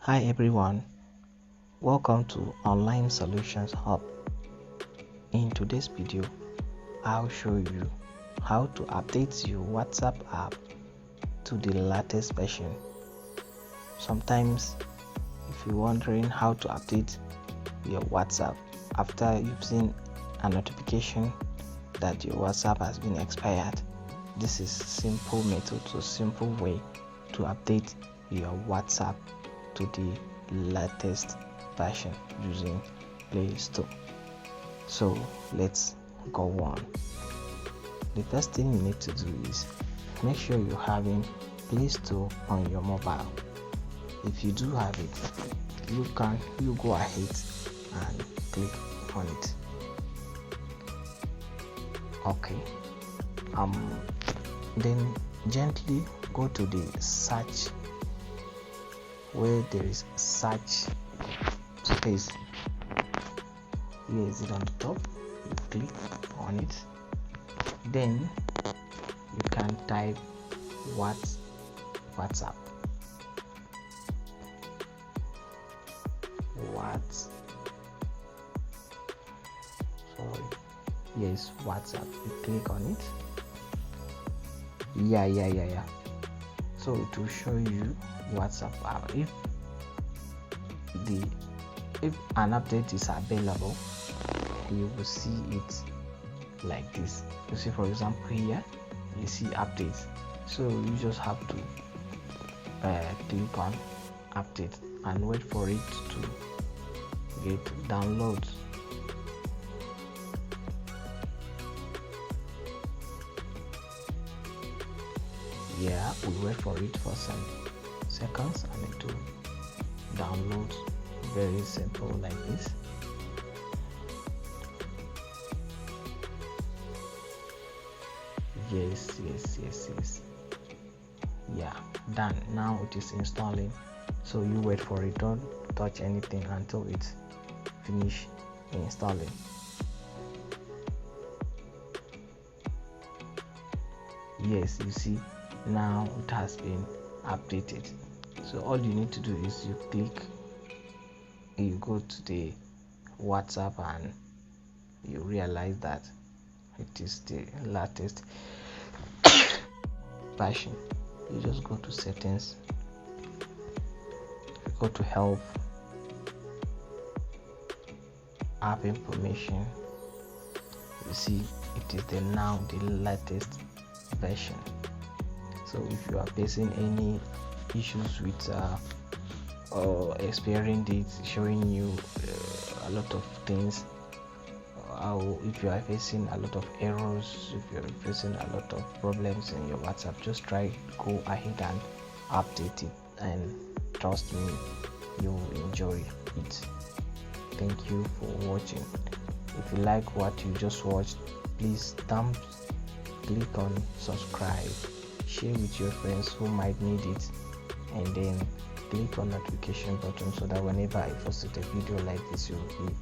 Hi everyone, welcome to Online Solutions Hub. In today's video, I'll show you how to update your WhatsApp app to the latest version. Sometimes, if you're wondering how to update your WhatsApp after you've seen a notification that your WhatsApp has been expired, this is simple method, so simple way to update your WhatsApp to the latest version using Play Store. So let's go on. The first thing you need to do is make sure you're having Play Store on your mobile. If you do have it, you go ahead and click on it. Okay. Then gently go to the search where there is search space. Here is it on the top. You click on it. Then you can type WhatsApp. Yes, WhatsApp. You click on it. Yeah. So it will show you WhatsApp app. If an update is available, you will see it like this. You see, for example, here you see updates. So you just have to click on update and wait for it to get downloads. Yeah, we wait for it for some seconds and it will download. Very simple like this. Yes. Yeah, done. Now it is installing. So you wait for it. Don't touch anything until it's finished installing. Yes, you see, now it has been updated. So all you need to do is you go to the WhatsApp and you realize that it is the latest version. You just go to settings, you go to help, app information. You see it is now the latest version. So if you are facing any issues with or experiencing it showing you a lot of things, if you are facing a lot of errors, if you are facing a lot of problems in your WhatsApp, just go ahead and update it, and trust me, you will enjoy it. Thank you for watching. If you like what you just watched, please click on subscribe, share with your friends who might need it, and then click on notification button so that whenever I post a video like this, you'll be